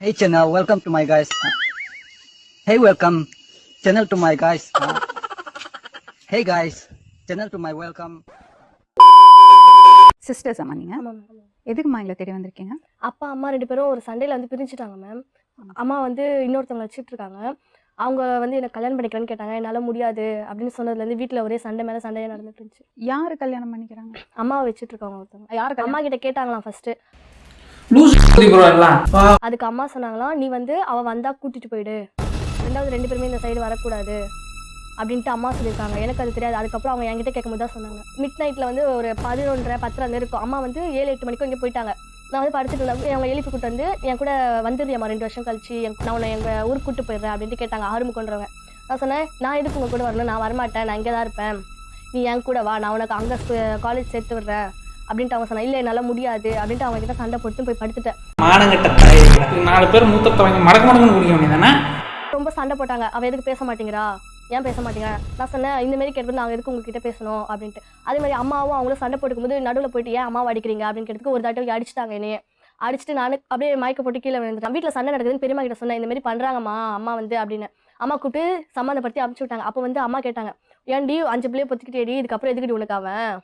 Hey channel, welcome to my guys. Hey, welcome channel to my guys. Hey guys, channel to my welcome. Sisters அம்மா நீங்கள் ஆமாம் ma'am. எதுக்குமா இல்லை தேடி வந்திருக்கீங்க? அப்பா அம்மா 2 பேரும் ஒரு சண்டையில் வந்து பிரிஞ்சுட்டாங்க மேம். அம்மா வந்து இன்னொருத்தவங்க வச்சுட்டு இருக்காங்க. அவங்க வந்து எனக்கு கல்யாணம் பண்ணிக்கலான்னு கேட்டாங்க. என்னால் முடியாது அப்படின்னு சொன்னதுலேருந்து வீட்டில் ஒரே சண்டை மேலே சண்டையாக நடந்துட்டு இருந்துச்சு. யார் கல்யாணம் பண்ணிக்கிறாங்க? அம்மாவை வச்சுட்டு இருக்காங்க ஒருத்தவங்க. யார் அம்மா கிட்ட கேட்டாங்களாம் ஃபர்ஸ்ட். அதுக்கு அம்மா சொன்னாங்களாம், நீ வந்து அவள் வந்தால் கூட்டிட்டு போயிடு, 2 பேருமே இந்த சைடு வரக்கூடாது அப்படின்ட்டு அம்மா சொல்லியிருக்காங்க. எனக்கு அது தெரியாது. அதுக்கப்புறம் அவங்க என்கிட்ட கேட்கும்போது தான் சொன்னாங்க. மிட் நைட்டில் வந்து ஒரு 11:30 10 அந்த இருக்கும். அம்மா வந்து 7-8 மணிக்கும் இங்கே போயிட்டாங்க. நான் வந்து படுத்துட்டு இருந்தேன். அவங்க எழுப்பி கூட்டு வந்து என் கூட வந்துடுறியாம்மா 2 வருஷம் கழிச்சு, நான் உன்னை எங்கள் ஊருக்கு கூட்டு போயிடுறேன் அப்படின்ட்டு கேட்டாங்க. ஆறுமுகன்றவங்க. நான் சொன்னேன், நான் எதுக்கு உங்கள் கூட வரணும், நான் வரமாட்டேன், நான் இங்கே தான் இருப்பேன், நீ என் கூட வா, நான் உனக்கு அங்கே காலேஜ் சேர்த்து விடுறேன் அப்படின்ட்டு அவங்க சொன்னாங்க. இல்லை என்னால் முடியாது அப்படின்ட்டு அவங்க கிட்ட சண்டை போட்டு போய் படுத்துட்டேன். மானங்கட்ட தலைவர் 4 பேர் மூத்த தலைவங்க மடக்கு மடக்குன்னு குடிக்க வேண்டியதானே. ரொம்ப சண்டை போட்டாங்க. அவள் எதுக்கு பேச மாட்டேங்கிறா, ஏன் பேச மாட்டேங்க. நான் சொன்னேன், இந்தமாரி கேட்டு நாங்கள் எதுக்கு உங்ககிட்ட பேசணும் அப்படின்ட்டு. அதே மாதிரி அம்மாவும் அவங்களும் சண்டை போட்டுக்கும்போது நடுவில் போயிட்டு ஏன் அம்மாவை அடிக்கிறீங்க அப்படின்னு கேட்டதுக்கு ஒரு தாட்டி அடிச்சுட்டாங்க. என்னையே அடிச்சுட்டு நான் அப்படியே மயக்க போட்டு கீழே விழுந்துட்டேன். வீட்டில் சண்டை நடக்குதுன்னு பெரியம்மா கிட்ட சொன்னேன், இந்தமாரி பண்ணுறாங்கம்மா அம்மா வந்து அப்படின்னு. அம்மா கூப்பிட்டு சம்மந்தப்படுத்தி அனுப்பிச்சு விட்டாங்க. அப்போ வந்து அம்மா கேட்டாங்க, ஏன்டி 5 பிள்ளைய பொத்துக்கிட்டேடி, இதுக்கப்புறம் எதுக்கிட்டு உனக்கு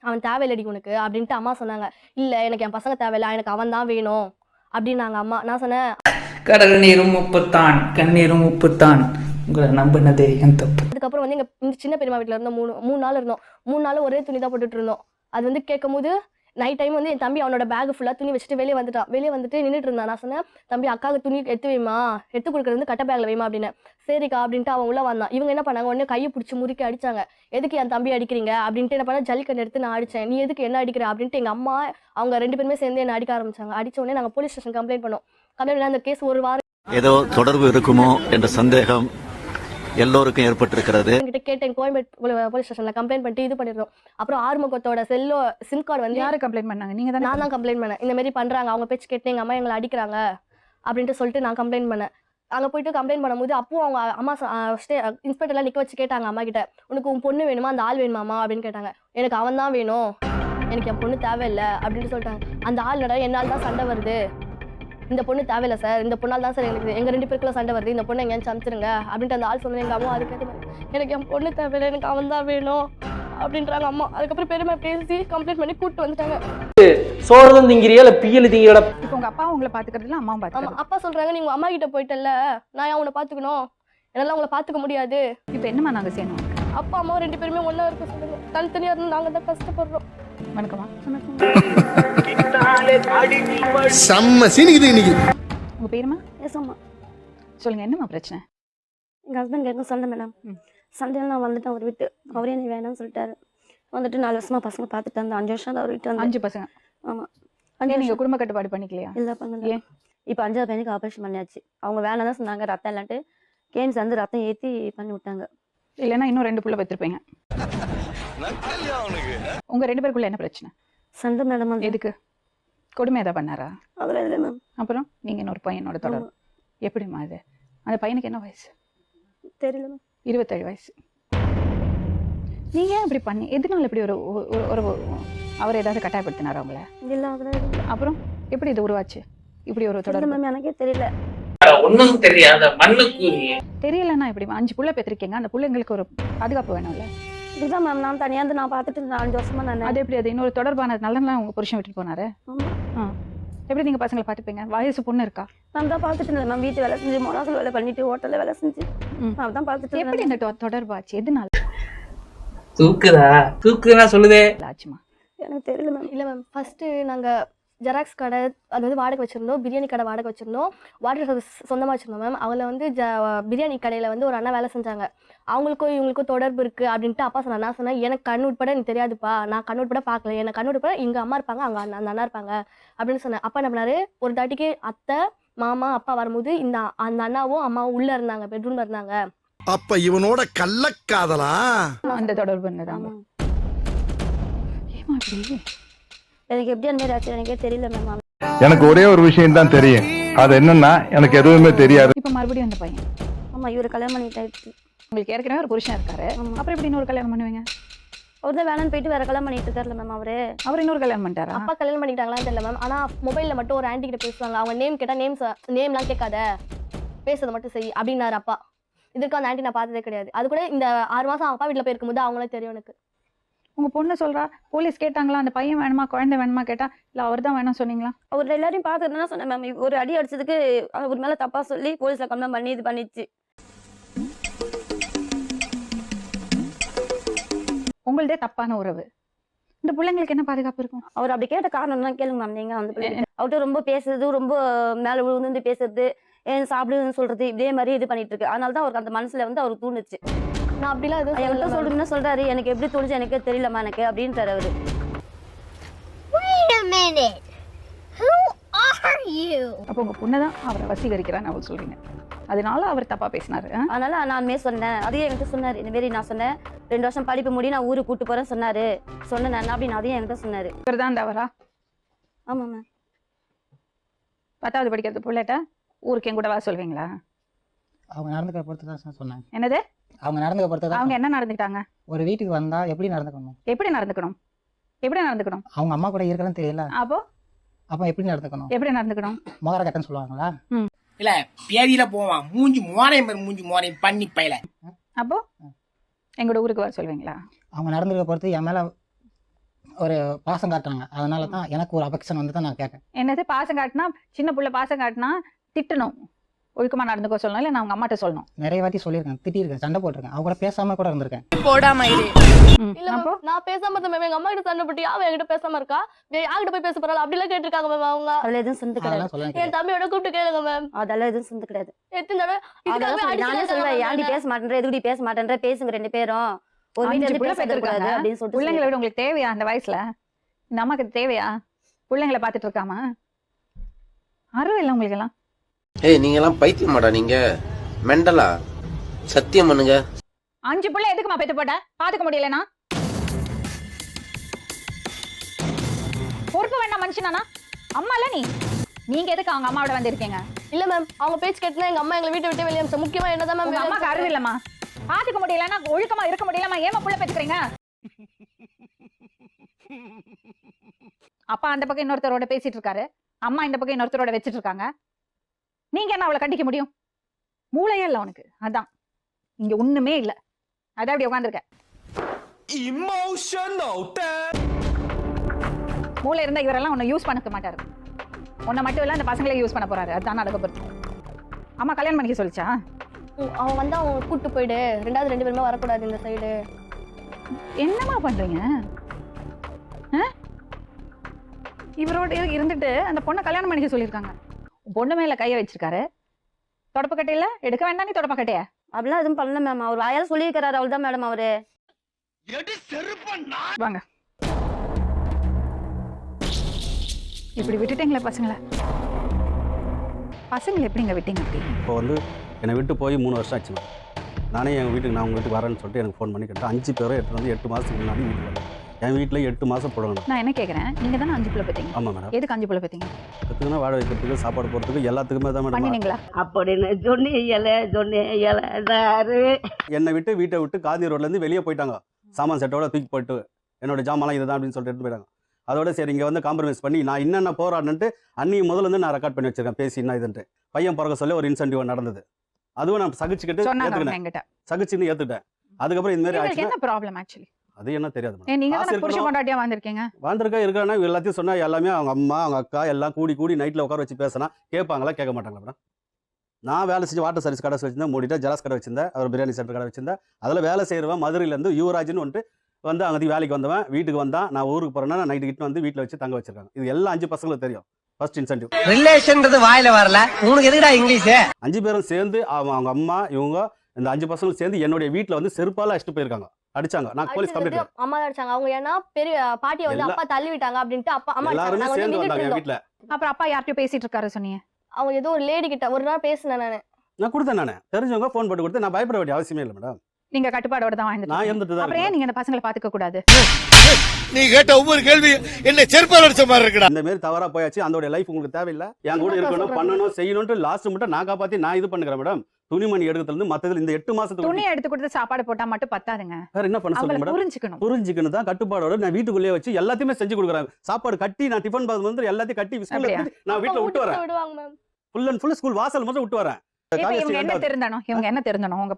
அவன் தேவையில்லடி உனக்கு அப்படின்ட்டு அம்மா சொன்னாங்க. இல்லை எனக்கு என் பசங்க தேவையில்லை, எனக்கு அவன் தான் வேணும் அப்படின்னாங்க அம்மா. நான் சொன்னேன், கடல் நீரும் உப்புத்தான் கண்ணீரும் உப்புத்தான், உங்களை நம்பினதே என் தப்பு. அதுக்கப்புறம் வந்து இந்த சின்ன பெரியம்மா வீட்டில் இருந்தோம். 3 நாள் இருந்தோம். 3 நாள் ஒரே துணி தான் போட்டுட்டு இருந்தோம். அது வந்து கேட்கும் போது நைட் டைம் வந்து என் தம்பி அவனோட பேக் ஃபுல்லாக துணி வச்சுட்டு வெளியே வந்துட்டான். வெளியே வந்துட்டு நின்றுட்டு இருந்தான். நான் சொன்னேன், தம்பி அக்காவுக்கு துணி எடுத்து வைமா, எடுத்து கொடுக்குறது வந்து கட்ட பேக்கில் வைமா அப்படின்னு. சரிக்கா அப்படின்ட்டு அவன் உள்ள வந்தான். இவங்க என்ன பண்ணாங்க, உடனே கையை பிடிச்சி முறுக்கி அடிச்சாங்க. எதுக்கு என் தம்பி அடிக்கிறீங்க அப்படின்ட்டு என்ன பண்ண, ஜல்லிக்கட்டு எடுத்து நான் அடித்தேன். நீ எதுக்கு என்ன அடிக்கிற அப்படின்ட்டு எங்கள் அம்மா அவங்க 2 பேருமே சேர்ந்து என்ன அடிக்க ஆரம்பிச்சாங்க. அடித்த உடனே நாங்கள் போலீஸ் ஸ்டேஷன் கம்ப்ளைண்ட் பண்ணோம். கம்ப்ளைண்ட் அந்த கேஸ் ஒரு வாரம் ஏதோ தொடர்பு இருக்குமோ என்ற சந்தேகம் எல்லோருக்கும் ஏற்பட்டிருக்கிறது. கிட்ட கேட்டேன், கோயம்பேடு போலீஸ் ஸ்டேஷன்ல கம்ப்ளைண்ட் பண்ணிட்டு இது பண்ணிடுறோம். அப்புறம் ஆறுமுகத்தோட சிம் கார்டு வந்து யாரு கம்ப்ளைண்ட் பண்ணாங்க? நீங்க தான். நான் தான் கம்ப்ளைண்ட் பண்ணேன். இந்த மாதிரி பண்றாங்க, அவங்க பேச்சு கேட்டு எங்க அம்மா எங்களை அடிக்கிறாங்க அப்படின்ட்டு சொல்லிட்டு நான் கம்ப்ளைண்ட் பண்ணேன். அங்கே போயிட்டு கம்ப்ளைண்ட் பண்ணும்போது அப்போ அவங்க அம்மா இன்ஸ்பெக்டர்லாம் நிற்க வச்சு கேட்டாங்க அம்மா கிட்ட, உனக்கு உன் பொண்ணு வேணுமா, அந்த ஆள் வேணுமாம்மா அப்படின்னு கேட்டாங்க. எனக்கு அவன் தான் வேணும், எனக்கு என் பொண்ணு தேவையில்லை அப்படின்னு சொல்லிட்டாங்க. அந்த ஆள் நட என்னால் தான் சண்டை வருது, இந்த பொண்ணு தேவையில்லை சார், இந்த பொண்ணால் தான் சார் எங்களுக்கு எங்கள் 2 பேருக்குள்ள சண்டை வருது, இந்த பொண்ணை எங்கேயாச்சும் அனுப்பிச்சிருங்க அப்படின்ட்டு அந்த ஆள் சொன்னேன். எங்கள் அம்மா அதுக்கு எனக்கு என் பொண்ணு தேவையில்லை, எனக்கு அவன் தான் வேணும் அப்படின்றாங்க அம்மா. அதுக்கப்புறம் பெருமை பேசி கம்ப்ளைண்ட் பண்ணி கூப்பிட்டு வந்துட்டாங்க. சோறுதான் திங்கிறியா இல்லை பியல் திங்கிற? இப்போ உங்க அப்பா உங்களை பாத்துக்கிறதுல அம்மாவும் ஆமாம், பாத்துக்கிறாங்க. அப்பா சொல்கிறாங்க, நீங்கள் அம்மா கிட்ட போயிட்டல, நான் ஏன் உன்னை பார்த்துக்கணும், என்னால் உங்களை பார்த்துக்க முடியாது. இப்போ என்னம்மா நாங்க செய்யணும்? அப்பா அம்மா 2 பேருமே ஒன்றா இருக்க சொல்லுங்க. தனித்தனியாக இருந்து நாங்கள் தான் கஷ்டப்படுறோம். வணக்கம்மா. செம்ம சீனிக்குது இன்னைக்கு. உங்க பேருமா? எஸ் அம்மா. சொல்லுங்க, என்னம்மா பிரச்சனை? எங்கள் ஹஸ்பண்ட் கேட்கும் சண்டை மேடம். சண்டையில் நான் வந்துட்டேன் அவர் விட்டு. அவரே நீ வேணாம்னு சொல்லிட்டாரு. வந்துட்டு 4 வருஷமாக பசங்க பார்த்துட்டு இருந்தேன். 5 வருஷம் தான் அவர் விட்டு வந்து. 5 பசங்க? ஆமாம். நீங்க குடும்ப கட்டுப்பாடு பண்ணிக்கலையா? இல்லை பண்ணல. இப்போ 5வது பையனுக்கு ஆப்ரேஷன் பண்ணியாச்சு. அவங்க வேணாம் தான் சொன்னாங்க, ரத்தம் இல்லான்ட்டு கேன்ஸ் வந்து ரத்தம் ஏற்றி பண்ணி விட்டாங்க. இல்லைன்னா இன்னும் 2 புள்ள பெற்றிருப்பீங்க. உங்க 2 பேருக்குள்ள என்ன பிரச்சனை? சண்டை மேடம். எதுக்கு? கொடுமை ஏதாவது பண்ணாரா? அதெல்லாம் இல்லை மேம். அப்புறம் நீங்க இன்னொரு பையனோட தொடர்பு எப்படிம்மா அது? அந்த பையனுக்கு என்ன வயசு? தெரியல மேம். 27 வயசு. நீங்க ஏன் இப்படி பண்ணி, எதனால இப்படி ஒரு ஒரு அவர் ஏதாவது கட்டாயப்படுத்தினாரா உங்களை? இல்லை அதெல்லாம் இல்லை. அப்புறம் எப்படி இது உருவாச்சு இப்படி ஒரு தொடர்பு? மேம் எனக்கே தெரியல. ஒன்னும் தெரியாத மண்ணுக்கு தெரியலன்னா இப்படி 5 புள்ள பெற்றிருக்கீங்க, அந்த பிள்ளைங்களுக்கு ஒரு பாதுகாப்பு வேணும்ல? இதுதான் மேம், நான் தனியாக இருந்து நான் பார்த்துட்டு 5 வருஷமா நான். அது எப்படி? அது இன்னொரு தொடர்பானதுனால உங்க புருஷன் விட்டுட்டு போனாரு? எப்படி நீங்க பசங்களை பார்த்துப்பீங்க? வயசு பொண்ணு இருக்கா? நான் தான் பார்த்துட்டு இருந்தேன் மேம். வீட்டு வேலை செஞ்சு, மொளகால் வேலை பண்ணிட்டு, ஹோட்டலில் வேலை செஞ்சு நான் தான் பார்த்துட்டு. எப்படி இந்த தொடர்பாச்சு? எதுனால தூக்குதா சொல்லுதே ஆச்சுமா? எனக்கு தெரியல மேம். இல்லை மேம், ஃபஸ்ட்டு நாங்கள் ஜெராக்ஸ் கடை அது வந்து வாடகை வச்சுருந்தோம். பிரியாணி கடை வாடகை வச்சுருந்தோம். வாட்டர் சர்வீஸ் சொந்தமாக வச்சுருந்தோம் மேம். அவங்கள வந்து பிரியாணி கடையில் வந்து ஒரு அண்ணா வேலை செஞ்சாங்க. அவங்களுக்கும் இவங்களுக்கும் தொடர்பு இருக்குது அப்படின்ட்டு அப்பா சொன்னார். நான் சொன்னேன், எனக்கு கண் உட்பட எனக்கு தெரியாதுப்பா, நான் கண் உட்பட பார்க்கல, எனக்கு கண் உட்பட இங்கே அம்மா இருப்பாங்க, அங்கே அந்த அண்ணா இருப்பாங்க அப்படின்னு சொன்னேன். அப்பா என்ன பண்ணாரு, ஒரு தாட்டிக்கு அத்தை மாமா அப்பா வரும்போது அந்த அண்ணாவும் அம்மாவும் உள்ளே இருந்தாங்க, பெட்ரூமில் இருந்தாங்க. அப்ப இவனோட கள்ளக்காதலா? அந்த தொடர்பு என்னதான்? ஏமா அப்படி? எனக்கு எப்படி அந்த மாதிரி ஆச்சு எனக்கே தெரியல மேம். எனக்கு ஒரே ஒரு விஷயம் தான் தெரியும், அது என்னன்னா எனக்கு எதுவுமே தெரியாது. இப்ப மறுபடியும் அந்த பையன்? ஆமா, இவரு கல்யாணம் பண்ணிட்டாச்சு. உங்களுக்கு ஏற்கனவே ஒரு புருஷன் இருக்காரு, அப்புறம் எப்படி இன்னொரு கல்யாணம் பண்ணுவீங்க? அவர் தான் வேலைன்னு போயிட்டு வேற கல்யாணம் பண்ணிட்டு இருக்காருல்ல மேம் அவரு. அவர் இன்னொரு கல்யாணம் பண்ணிட்டாரா? அப்பா கல்யாணம் பண்ணிட்டாங்களான்னு தெரியல மேம். ஆனா மொபைல்ல மட்டும் ஒரு ஆன்ட்டி கிட்ட பேசுவாங்க. அவங்க நேம் கேட்டா நேம்லாம் கேட்காத, பேசுறதை மட்டும் செய் அப்படின்னாரு அப்பா. இதுக்கு அந்த ஆன்ட்டி நான் பார்த்ததே கிடையாது. அது கூட இந்த 6 மாசம் அப்பா வீட்டில் போயிருக்கும்போது அவங்களே தெரியும் எனக்கு. உங்க பொண்ணு சொல்றா போலீஸ் கேட்டாங்களா அந்த பையன் வேணுமா குழந்தை வேணுமா கேட்டா இல்ல அவர் தான் வேணும் சொன்னீங்களா? அவர் எல்லாரையும் பார்த்துட்டு தான் சொன்னேன் மேம். ஒரு அடி அடிச்சதுக்கு அவர் மேல தப்பா சொல்லி போலீஸ்ல கம்ப்ளைண்ட் பண்ணி இது பண்ணிச்சு. உங்களுதே தப்பான உறவு, இந்த பிள்ளைங்களுக்கு என்ன பாதுகாப்பு இருக்கும்? அவர் அப்படி கேட்ட காரணம் தான் கேளுங்க மேம். நீங்க அந்த பிள்ளைங்க அவர்கிட்ட ரொம்ப பேசுறது, ரொம்ப மேல விழுந்து பேசுறது, ஏன் சாப்பிடுன்னு சொல்றது, இதே மாதிரி இது பண்ணிட்டு இருக்கு. அதனால தான் அவருக்கு அந்த மனசுல வந்து அவருக்கு தூண்டுச்சு. நான் அப்படிலாம் எதுவும் என்கிட்ட சொல்றீங்கன்னா சொல்றாரு, எனக்கு எப்படி தோணுச்சு எனக்கே தெரியலம்மா எனக்கு அப்படின்றாரு அவரு. அப்போ உங்க பொண்ணுதான் அவரை வசீகரிக்கிறான்னு அவர் சொல்றீங்க, அதனால அவர் தப்பா பேசினாரு. அதனால நானுமே சொன்னேன். அதையும் என்கிட்ட சொன்னாரு. இந்த மாதிரி நான் சொன்னேன் 2 வருஷம் படிப்பு முடி நான் ஊருக்கு கூட்டு போறேன்னு சொன்னாரு. சொன்னேன் அப்படின்னு அதையும் என்கிட்ட சொன்னாரு. இவர் தான் தவறா? ஆமா மேம். 10வது படிக்கிறது பிள்ளைட்ட ஊருக்கு என் கூட வா சொல்வீங்களா? அவங்க நடந்துக்கிற பொறுத்து தான் சார் சொன்னாங்க. என்னது? அவங்க நடந்துக்க பொறுத்து தான். அவங்க என்ன நடந்துக்கிட்டாங்க? ஒரு வீட்டுக்கு வந்தா எப்படி நடந்துக்கணும்? எப்படி நடந்துக்கணும்? எப்படி நடந்துக்கணும்? அவங்க அம்மா கூட இருக்கலாம் தெரியல. அப்போ எப்படி நடந்துக்கணும்? எப்படி நடந்துக்கணும்? மோகர கட்டன்னு சொல்லுவாங்களா? இல்ல பேதியில போவான் மூஞ்சி மோரையும் பண்ணி பையல. அப்போ எங்களோட ஊருக்கு வர சொல்வீங்களா? அவங்க நடந்துக்க பொறுத்து என் மேல ஒரு பாசம் காட்டுறாங்க. அதனால தான் எனக்கு ஒரு அபெக்ஷன் வந்து தான் நான் கேட்கேன். என்னது பாசம் காட்டினா? சின்ன புள்ள பாசம் காட்டினா திட்டணும், ஒழுக்கமா நடந்துக்கோ சொல்லணும், இல்லை நான் அவங்க அம்மாட்ட சொல்லணும். நிறைய வாட்டி சொல்லியிருக்கேன், திட்டிருக்கேன், சண்டை போட்டிருக்கேன். அவங்க கூட பேசாம கூட இருந்திருக்கேன். போடாம இல்ல அப்போ நான் பேசாம இருந்தேன் மேம். எங்க அம்மா கிட்ட சண்டை போட்டு அவன் என்கிட்ட பேசாம இருக்கா, யார்கிட்ட போய் பேச போறாள் அப்படிலாம் கேட்டிருக்காங்க மேம். அவங்க அதுல எதுவும் சொந்த கிடையாது. அதெல்லாம் சொல்ல என் தம்பியோட கூப்பிட்டு கேளுங்க மேம். அதெல்லாம் எதுவும் சொந்த கிடையாது. எத்தனை தடவை நானே சொல்லுவேன், யாண்டி பேச மாட்டேன்ற, எதுக்கடி பேச மாட்டேன்ற, பேசுங்க 2 பேரும் ஒரு வீட்டுல இருந்து பேச கூடாது அப்படின்னு சொல்லிட்டு. பிள்ளைங்களை விட உங்களுக்கு தேவையா அந்த வயசுல? இந்த அம்மாக்கு தேவையா பிள்ளைங்களை பார்த்துட்டு இருக்காம? அறிவு இல்லை உங்களுக்கு எல்லாம். ஏய் நீங்க எல்லாம் பைத்தியமாடா, நீங்க மெண்டலா? சத்தியம் பண்ணுங்க. 5 பிள்ளை எதுக்குமா பெத்து போட்ட? பாத்துக்க முடியலனா பொறுப்பு வேண்டாம் மனுஷனானா? அம்மா இல்ல நீங்க எதுக்கு அவங்க அம்மாவோட வந்திருக்கீங்க? இல்ல மேம், அவங்க பேச்சு கேட்டுனா எங்க அம்மா எங்களை வீட்டை விட்டு வெளியே அனுப்பிச்சா. முக்கியமா என்னதான் மேம் உங்க அம்மாக்கு அறிவு இல்லம்மா? பாத்துக்க முடியலன்னா ஒழுக்கமா இருக்க முடியலமா? ஏமா புள்ள பெத்துக்கிறீங்க? அப்பா அந்த பக்கம் இன்னொருத்தரோட பேசிட்டு இருக்காரு, அம்மா இந்த பக்கம் இன்னொருத்தரோட வச்சிட்டு இருக்காங்க. நீங்க என்ன அவளை கண்டிக்க முடியும்? மூளையே இல்ல உனக்கு, அதான் இங்க ஒண்ணுமே இல்ல. அதான் அப்படி உட்காந்துருக்க. மூளை இருந்தா இவரெல்லாம் உன்னை யூஸ் பண்ண மாட்டாரு. உன்னை மட்டும் இல்ல அந்த பசங்களே யூஸ் பண்ண போறாரு. அதுதான் நடக்க போறது. அம்மா கல்யாணம் பண்ணிக்க சொல்லிச்சா? அவன் வந்து அவங்க கூட்டு போயிடு, 2 பேருமே வரக்கூடாது இந்த சைடு. என்னமா பண்றீங்க? இவரோட இருந்துட்டு அந்த பொண்ணை கல்யாணம் பண்ணிக்க சொல்லியிருக்காங்க. பொண்ணு மேல கைய வச்சிருக்காரு. தொடப்பு கட்டையில எடுக்க வேண்டாம் நீ தொடப்ப கட்டைய. அப்படிலாம் எதுவும் பண்ணல மேம். அவர் வாயால சொல்லியிருக்கிறாரு, அவள்தான் மேடம் அவரு. வாங்க இப்படி விட்டுட்டீங்களா பசங்களை? பசங்களை எப்படிங்க விட்டீங்க? அப்படி இப்போ வந்து என்னை விட்டு போய் 3 வருஷம் ஆச்சு. நானே எங்கள் வீட்டுக்கு நான் உங்கள் வீட்டுக்கு வரேன்னு சொல்லிட்டு எனக்கு ஃபோன் பண்ணி கேட்டேன். 5 பேரும் எடுத்து வந்து 8 மாதத்துக்கு முன்னாடி வீட்டுக்கு வரேன். என் வீட்டில் 8 மாதம் போடணும். நான் என்ன கேட்குறேன், நீங்கள் தானே 5 பிள்ளை பெற்றீங்க? ஆமாம் மேடம். எதுக்கு 5 பிள்ளை பெற்றீங்க? கற்றுக்குன்னா வாழ வைக்கிறதுக்கு, சாப்பாடு போகிறதுக்கு, எல்லாத்துக்குமே தான் மேடம். பண்ணினீங்களா? அப்படின்னு என்னை விட்டு வீட்டை விட்டு காந்தி ரோட்லேருந்து வெளியே போயிட்டாங்க. சாமான் செட்டோட தூக்கி போயிட்டு என்னோட ஜாமான்லாம் இதுதான் அப்படின்னு சொல்லிட்டு எடுத்து போயிட்டாங்க. அதோட சரி இங்கே வந்து காம்ப்ரமைஸ் பண்ணி நான் என்னென்ன போராடினு அன்னைக்கு முதல்ல இருந்து நான் ரெக்கார்ட் பண்ணி வச்சிருக்கேன். பேசி என்ன இதுன்ட்டு பையன் பிறக்க சொல்லி ஒரு இன்சென்டிவ் நடந்தது. அதுவும் நான் சகிச்சுக்கிட்டு சகிச்சுன்னு ஏற்றுட்டேன். அதுக்கப்புறம் இந்த மாதிரி என்ன ப்ராப்ளம் ஆக்சுவலி அது என்ன தெரியாது. நீங்க தான் புருஷ பொண்டாட்டியா வந்திருக்கீங்க. வந்திருக்கா இருக்கானா எல்லாத்தையும் சொன்னா எல்லாமே அவங்க அம்மா அவங்க அக்கா எல்லாம் கூடி நைட்ல உட்கார வச்சு பேசினா கேட்பாங்களா கேட்க மாட்டாங்களா மேடம்? நான் வேலை செஞ்சு வாட்டர் சர்வீஸ் கடை வச்சிருந்தேன், மூடிட்டா ஜெராக்ஸ் கடை வச்சிருந்தேன், அவர் பிரியாணி சென்டர் கடை வச்சிருந்தேன். அதில் வேலை செய்கிறவன் மதுரையிலேருந்து யுவராஜ்னு வந்து அங்கே வேலைக்கு வந்தவன் வீட்டுக்கு வந்தான். நான் ஊருக்கு போறேன்னா நைட்டு கிட்ட வந்து வீட்டில் வச்சு தங்க வச்சிருக்காங்க. இது எல்லாம் 5 பசங்களுக்கு தெரியும். ஃபர்ஸ்ட் இன்சென்டிவ் ரிலேஷன்றது வாயில வரல உனக்கு எதுக்குடா இங்கிலீஷ்? 5 பேரும் சேர்ந்து அவங்க அம்மா இவங்க இந்த 5 பசங்களும் சேர்ந்து என்னுடைய வீட்டில் வந்து செருப்பால அடிச்சுட்டு போயிருக்காங்க, அடிச்சாங்க. நான் போலீஸ் கம்ப்ளைண்ட் அம்மா அடிச்சாங்க. அவங்க ஏன்னா பெரிய பாட்டியை வந்து அப்பா தள்ளி விட்டாங்க அப்படின்ட்டு அப்பா அம்மா எல்லாருமே சேர்ந்து வந்தாங்க என் வீட்டில். அப்புறம் அப்பா யார்கிட்டயும் பேசிட்டு இருக்காரு சொன்னீங்க? அவங்க ஏதோ ஒரு லேடி கிட்ட ஒரு நாள் பேசினேன் நான் கொடுத்தேன். நான் தெரிஞ்சவங்க ஃபோன் போட்டு கொடுத்து நான் பயப்பட வேண்டிய அவசியமே இல்லை மேடம். நீங்க கட்டுப்பாடோட தான் வாழ்ந்துட்டு நான் இருந்துட்டு தான். அப்புறம் ஏன் நீங்க அந்த பசங்களை பாத்துக்க கூடாது? நீ கேட்ட ஒவ்வொரு கேள்வி என்ன செருப்பால் அடிச்ச மாதிரி இருக்குடா. இந்த மாதிரி தவறா போயாச்சு. அந்த லைஃப் உங்களுக்கு தேவையில்லை. என் கூட இருக்கணும் பண்ணணும் செய்யணும்னு லாஸ்ட் மட்டும் நான் காப்பாத்தி நான் இது பண்ணுறேன் மேடம். துணிமணி எடுக்கிறதுல இருந்து மத்ததுல இந்த 8 மாசத்துக்கு துணி எடுத்து கொடுத்து சாப்பாடு போட்டா மட்டும் பத்தாதுங்க. வேற என்ன பண்ண சொல்லுங்க அவங்கள மேடம்? புரிஞ்சுக்கணும். புரிஞ்சுக்கணும் தான் கட்டுப்பாடோட நான் வீட்டுக்குள்ளேயே வச்சு எல்லாத்தையுமே செஞ்சு கொடுக்குறேன். சாப்பாடு கட்டி நான் டிஃபன் பாக்ஸ் வந்து எல்லாத்தையும் கட்டி ஸ்கூல்ல அப்படியா? நான் வீட்டுல விட்டு வரேன். விடுவாங்க ma'am. Full and full school வாசல் மட்டும் விட்டு வரேன். இப்ப இவங்க என்ன திருந்தணும்? இவங்க என்ன திருந்தணும்? உங்க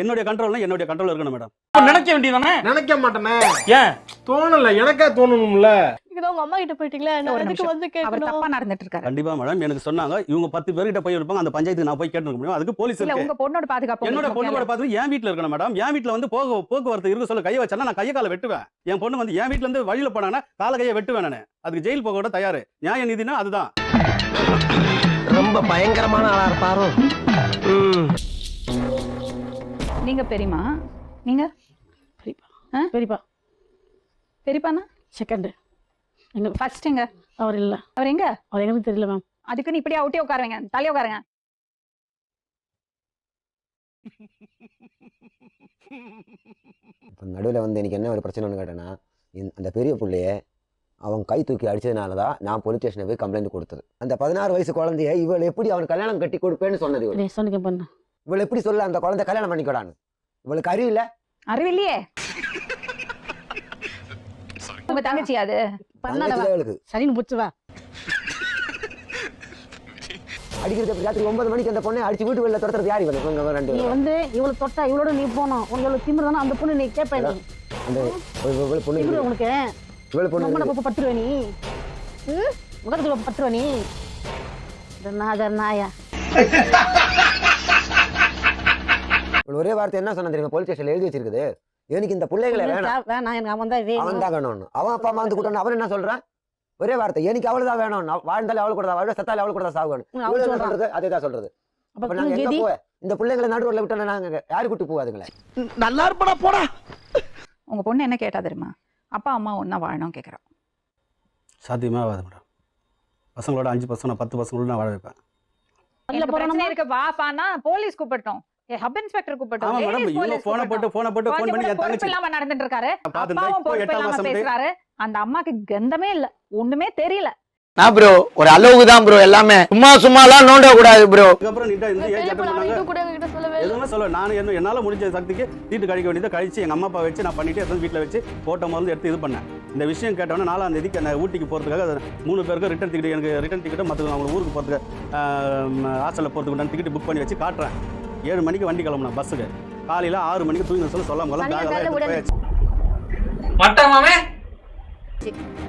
என்னுடைய கண்ட்ரோல்னா என்னுடைய கண்ட்ரோல் இருக்கணும் மேடம். நினைக்க வேண்டியதானே? நினைக்க மாட்டேனே. ஏன் தோணல? எனக்கா தோணணும்ல. நீங்க உங்க அம்மா கிட்ட போயிட்டீங்களா? நான் ஒரு அதுக்கு நிமிஷம். வந்து அவர் கேட்கணும். தப்பா நடந்துட்டு இருக்காரு. கண்டிப்பா மேடம் எனக்கு சொன்னாங்க இவங்க 10 பேர்கிட்ட போய் இருப்பாங்க அந்த பஞ்சாயத்துக்கு நான் போய் கேட்டு முடியும். அதுக்கு போலீஸ் இல்ல இருக்கு. உங்க பொண்ணோட பாதுகாப்பு என்னோட உங்களுக்கு பொண்ணோட முக்கியம் இல்ல. பார்த்து என் வீட்ல இருக்கணும் மேடம். என் வீட்ல வந்து போக்குவரத்து இருக்க சொல்ல கையை வச்சா நான் கையை காலை வெட்டுவேன். என் பொண்ணு வந்து என் வீட்ல இருந்து வழியில போனாங்கன்னா காலை கையை வெட்டுவேன் நானு. அதுக்கு ஜெயில் போக கூட தயாரு. நியாய நீதினா அதுதான். ரொம்ப பயங்கரமான ஆளா இருப்பாரோ. நீங்க பெரியமா? நீங்க பெரியப்பா பெரியப்பானா? செகண்ட். எங்க ஃபர்ஸ்ட் எங்க? அவர் இல்ல. அவர் எங்க? அவர் எனக்கு தெரியல மேம். அதுக்குன்னு இப்படியே அவுட்டே உட்காருங்க. தலைய உட்காருங்க. இப்போ நடுவில் வந்து எனக்கு என்ன ஒரு பிரச்சனைன்னு கேட்டேன்னா அந்த பெரிய பிள்ளைய அவன் கை தூக்கி அடிச்சதுனால தான் நான் போலீஸ் ஸ்டேஷனை போய் கம்ப்ளைண்ட் கொடுத்தது. அந்த 16 வயசு குழந்தைய இவள் எப்படி அவன் கல்யாணம் கட்டி கொடுப்பேன்னு சொன்னது. இவள் எப்படி சொல்ல அந்த குழந்தை கல்யாணம் பண்ணிக்கூடான்னு? இவளுக்கு அறிவு இல்ல? அறிவு இல்லையே. உங்க தங்கச்சி அது அவளுக்கு சரின்னு புச்சுவா அடிக்கிறது ராத்திரி 9 மணிக்கு அந்த பொண்ணை அடிச்சு வீட்டு வெளில துரத்துறது யாரு? இவங்க ரெண்டு நீ வந்து இவ்வளவு தொட்டா இவளோட நீ போனோம். உங்களுக்கு திமிரு தானே அந்த பொண்ணு நீ கேட்பேன். அந்த பொண்ணு உனக்கு இவளு பொண்ணு 10 ரூபா நீ முதல்ல 10 ரூபா நீ நாயா. ஒரே வார்த்தை என்ன சொன்ன தெரியுமா? போலீஸ் ஸ்டேஷன்ல எழுதி வச்சிருக்குது எனக்கு இந்த பிள்ளைகளை வேணாம் எனக்கு அவன் தான் வேணும்னு. அவன் அப்பா அம்மா வந்து கூட்டணும். அவன் என்ன சொல்றான்? ஒரே வார்த்தை எனக்கு அவளு தான் வேணும். வாழ்ந்தாலும் அவளு கூட தான் வாழ்வு, சத்தாலும் அவளு கூட தான் சாகணும். அதே தான் சொல்றது. அப்ப நாங்க எங்க போய் இந்த பிள்ளைங்களை நடுவுல விட்டோம்னா நாங்க யாரு கூட்டு போவாதுங்களே? நல்லா இருப்படா போடா. உங்க பொண்ணு என்ன கேட்டா தெரியுமா? அப்பா அம்மா ஒன்னா வாழணும் கேக்குறா. சாத்தியமே ஆகாது மேடம். பசங்களோட 5 பசங்க 10 பசங்களோட நான் வாழ வைப்பேன். எனக்கு பிரச்சனை இருக்கு வாப்பானா போலீஸ் கூப்பிட்டோம். ஹப் இன்ஸ்பெக்டர் கூப்பிட்டோம். ஆமா மேடம் இவங்க போன் பண்ணி என் தங்கச்சி இல்லாம நடந்துட்டு இருக்காரு. பாத்துங்க அப்பாவும் இப்போ பொறுப்பு 8ஆம் இல்லாம மாசம் பேசுறாரு. அந்த அம்மாக்கு கந்தமே இல்ல. ஒண்ணுமே தெரியல. நான் ப்ரோ ஒரு அளவுக்கு தான் ப்ரோ எல்லாமே. சும்மாலாம் நோண்ட கூடாது ப்ரோ. அதுக்கப்புறம் நீட்டா இந்த ஏஜ் அட்டன் பண்ணாங்க. எதுவுமே சொல்ல நான் என்னால முடிஞ்ச சக்திக்கு தீட்டு கழிக்க வேண்டியதை கழிச்சு எங்க அம்மா அப்பா வச்சு நான் பண்ணிட்டு எடுத்து வீட்டில் வச்சு போட்டோ வந்து எடுத்து இது பண்ணேன். இந்த விஷயம் கேட்டவொன்னே 4ஆம் தேதிக்கு அந்த ஊட்டிக்கு போகிறதுக்காக 3 பேருக்கு ரிட்டன் டிக்கெட் எனக்கு ரிட்டன் டிக்கெட்டும் மற்ற அவங்க ஊருக்கு போகிறதுக்கு ஹாஸ்டலில் போகிறதுக்கு டிக்கெட் புக் பண்ணி வச்சு காட்டுறேன். 7 மணிக்கு வண்டி கிளம்புனேன் பஸ்ஸுக்கு. காலையில் 6 மணிக்கு தூங்கி சொல்லாம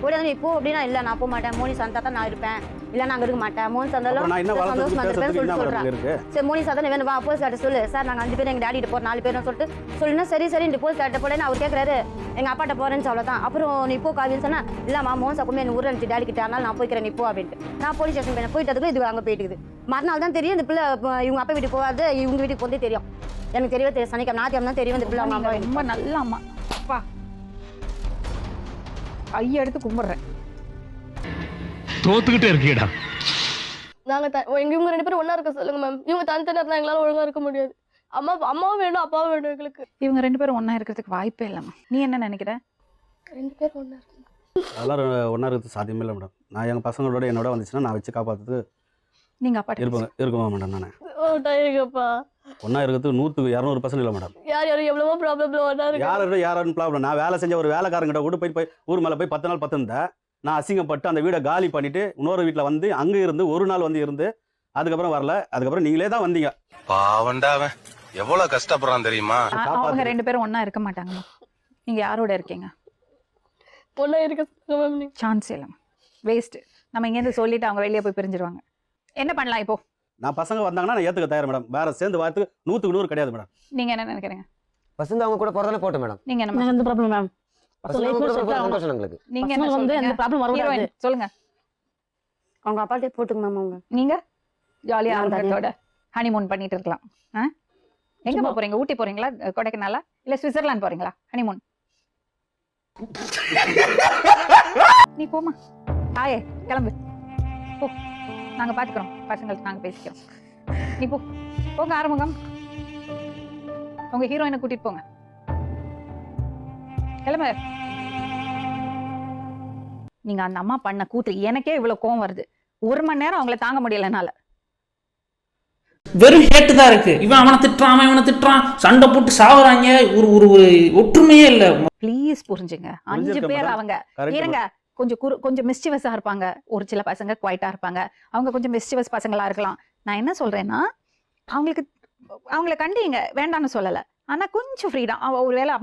கூட நீ போ அப்படின்னா இல்ல நான் போக மாட்டேன். மோனி சந்தா தான் நான் இருப்பேன். இல்ல நாங்க இருக்க மாட்டேன். மோனி சந்தாலும் சந்தோஷமா இருப்பேன் சொல்லிட்டு சரி மோனி சந்தா வேணும் வா போலீஸ் கிட்ட சொல்லு. சார் நாங்க 5 பேர் எங்க டாடி கிட்ட போறோம் 4 பேரும் சொல்லிட்டு சொல்லுன்னா சரி இந்த போலீஸ் கிட்ட போறேன்னு அவர் கேட்கறாரு. எங்க அப்பாட்ட போறேன்னு அவ்வளவுதான். அப்புறம் நீ போ காவின்னு சொன்னா இல்லம்மா மோகன் சாக்குமே என் ஊர்ல இருந்துச்சு டாடி கிட்ட அதனால நான் போய்க்கிறேன் நீ போ அப்படின்ட்டு நான் போலீஸ் ஸ்டேஷன் போயிட்டதுக்கு இது அங்க போயிட்டு மறுநாள் தான் தெரியும் இந்த பிள்ளை இவங்க அப்பா வீட்டுக்கு போகாது இவங்க வீட்டுக்கு போதே தெரியும். எனக்கு தெரியவே தெரியும். சனிக்கிழமை ஞாயிற்றுக்கிழமை தான் தெரியும் இந்த பிள்ளை அவங்க அம்மா ரொம்ப நல்ல அம்மா. அப்பா கையை எடுத்து கும்பிடுறேன். தோத்துக்கிட்டே இருக்கீடா. நாங்க இவங்க 2 பேரும் ஒண்ணா இருக்க சொல்லுங்க மேம். இவங்க தனித்தனியா இருந்தா எங்களால ஒழுங்கா இருக்க முடியாது. அம்மாவும் வேணும் அப்பாவும் வேணும் எங்களுக்கு. இவங்க 2 பேரும் ஒண்ணா இருக்கிறதுக்கு வாய்ப்பே இல்லம்மா. நீ என்ன நினைக்கிற? 2 பேரும் ஒண்ணா இருக்கு. அதெல்லாம் ஒன்றா இருக்கிறது சாத்தியமே இல்லை மேடம். நான் எங்கள் பசங்களோட என்னோட வந்துச்சுன்னா நான் வச்சு காப்பாற்றுறது நீங்கள் அப்பா இருக்குமா மேடம்? நான் ஓட்டாயிருக்கப்பா ஒன்றா இருக்கிறது 100% இல்லை மேடம். யார் எவ்வளவோ ப்ராப்ளம் ஒன்றா இருக்கு. யாரும் ப்ராப்ளம். நான் வேலை செஞ்ச ஒரு வேலைக்காரங்கிட்ட கூட போய் ஊர் மேலே போய் 10 நாள் 10 இருந்தேன். நான் அசிங்கப்பட்டு அந்த வீடை காலி பண்ணிட்டு இன்னொரு வீட்டில் வந்து அங்கே இருந்து ஒரு நாள் வந்து இருந்து அதுக்கப்புறம் வரல. அதுக்கப்புறம் நீங்களே தான் வந்தீங்க. பாவண்டாவன் எவ்வளவு கஷ்டப்படுறான் தெரியுமா? அவங்க 2 பேரும் ஒன்றா இருக்க மாட்டாங்கம்மா. நீங்கள் யாரோட இருக்கீங்க? ஒன்றா இருக்க சான்ஸ் இல்லைம்மா. வேஸ்ட்டு. நம்ம இங்கேருந்து சொல்லிட்டு அவங்க வெளியே போய் பிரிஞ்சிருவாங்க. என்ன பண்ணலாம் இப்போ? நான் பசங்க வந்தாங்கன்னா நான் ஏற்றுக்க தயார் மேடம். வேற சேர்ந்து வாரத்துக்கு 100க்கு 100 கிடையாது மேடம். நீங்கள் என்ன நினைக்கிறீங்க? பசங்க அவங்க கூட போறதானே போட்டோம் மேடம். நீங்கள் என்ன எந்த ப்ராப்ளம் மேம்? நீங்க என்ன வந்து எந்த ப்ராப்ளம் வரக்கூடாது சொல்லுங்க. அவங்க அப்பாட்டே போட்டுங்க மேம். அவங்க நீங்க ஜாலியா ஆனந்தத்தோட ஹனிமூன் பண்ணிட்டு இருக்கலாம். எங்க போறீங்க? ஊட்டி போறீங்களா, கொடைக்கானலா, இல்ல சுவிட்சர்லாந்து போறீங்களா ஹனிமூன்? நீ போமா ஆயே கிளம்பு போ. நாங்க பாத்துக்கிறோம் பசங்கள்ட்ட நாங்க பேசிக்கிறோம். நீ போ போங்க. ஆரம்பம் உங்க ஹீரோயினை கூட்டிட்டு போங்க. கிளம்பு. நீங்க அந்த அம்மா பண்ண கூத்து எனக்கே இவ்வளவு கோவம் வருது. 1 மணி நேரம் அவங்கள தாங்க முடியல என்னால. வெறும் ஹேட்டு தான் இருக்கு. இவன் அவனை திட்டுறான், அவன் இவனை திட்டுறான், சண்டை போட்டு சாவுறாங்க. ஒரு ஒரு ஒரு ஒற்றுமையே இல்லை. ப்ளீஸ் புரிஞ்சுங்க. 5 பேர் அவங்க இருங்க. கொஞ்சம் மிஸ்டிவஸா இருப்பாங்க. ஒரு சில பசங்க குவைட்டா இருப்பாங்க. அவங்க கொஞ்சம் மிஸ்டிவஸ் பசங்களா இருக்கலாம். நான் என்ன சொல்றேன்னா, அவங்கள கண்டிங்க, வேண்டாம்னு சொல்லல. ஆனா கொஞ்சம் ஃப்ரீடம். ஒருவேளை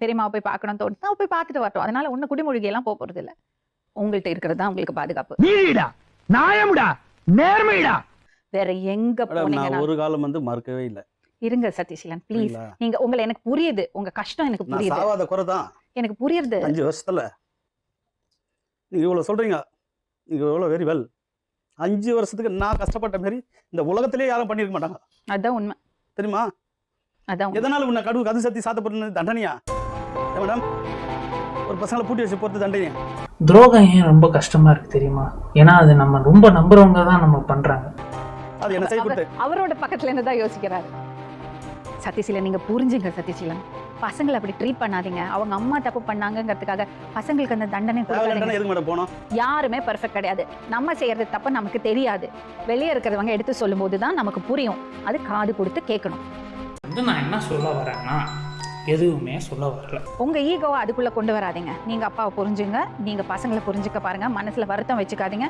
பெரியம்மாவை போய் பார்க்கணும்னு தோணுது, போய் பார்த்துட்டு வரட்டும். அதனால ஒண்ணு குடிமொழிகை எல்லாம் போறது இல்ல. உங்கள்கிட்ட இருக்கிறது தான் உங்களுக்கு பாதுகாப்பு. வேற எங்க போனீங்க? ஒரு காலம் வந்து மறக்கவே இல்லை. இருங்க சதீஷ்லன் ப்ளீஸ். நீங்க உங்களை எனக்கு புரியுது, உங்க கஷ்டம் எனக்கு புரியுது. சாவாத குறை தான் எனக்கு புரியுது. 5 வருஷத்துல நீங்க இவ்வளவு சொல்றீங்க, நீங்க எவ்வளவு வெரி வெல். 5 வருஷத்துக்கு நான் கஷ்டப்பட்ட மாதிரி இந்த உலகத்திலே யாரும் பண்ணிருக்க மாட்டாங்க. அதான் உண்மை தெரியுமா? அதான் எதனால உன்னை கது சத்தி சாத்தப்படுறது தண்டனையா மேடம்? ஒரு பசங்களை பூட்டி வச்சு போறது தண்டனையா? துரோகம் ஏன் ரொம்ப கஷ்டமா இருக்கு தெரியுமா? ஏன்னா அது நம்ம ரொம்ப நம்புறவங்க தான் நம்ம பண்றாங்க. அது என்ன செய்ய அவரோட பக்கத்துல இருந்துதான் யோசிக்கிறாரு. சதீஷ்லன் நீங்க புரிஞ்சுங்க சதீஷ்லன். பசங்களை அப்படி ட்ரீட் பண்ணாதீங்க. அவங்க அம்மா தப்பு பண்ணாங்கிறதுக்காக பசங்களுக்கு அந்த தண்டனை கொடுக்காதீங்க. யாருமே பெர்ஃபெக்ட் கிடையாது. நம்ம செய்யறது தப்பு நமக்கு தெரியாது. வெளியே இருக்கிறவங்க எடுத்து சொல்லும் போதுதான் நமக்கு புரியும். அது காது கொடுத்து கேட்கணும். நான் என்ன சொல்ல வரேன்னா, எதுவுமே சொல்ல வரல. உங்க ஈகோவை அதுக்குள்ள கொண்டு வராதீங்க. நீங்க அப்பாவை புரிஞ்சுங்க, நீங்க பசங்களை புரிஞ்சுக்க பாருங்க. மனசுல வருத்தம் வச்சுக்காதீங்க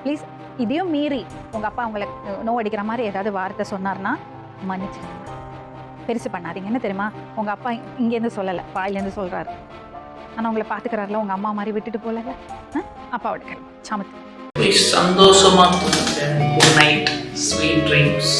ப்ளீஸ். இதையும் மீறி உங்க அப்பா உங்களை நோவடிக்கிற மாதிரி ஏதாவது வார்த்தை சொன்னார்னா மன்னிச்சுக்கோங்க. பெருசு பண்ணாதீங்க. என்ன தெரியுமா, உங்க அப்பா இங்கேருந்து சொல்லலை, வாயிலேருந்து சொல்றாரு. ஆனா உங்களை பாத்துக்கிறாருல, உங்க அம்மா மாதிரி விட்டுட்டு போல. அப்பாவோட கிளம்பு சாமத்து. சந்தோஷமா குட் நைட், ஸ்வீட் ட்ரீம்ஸ்.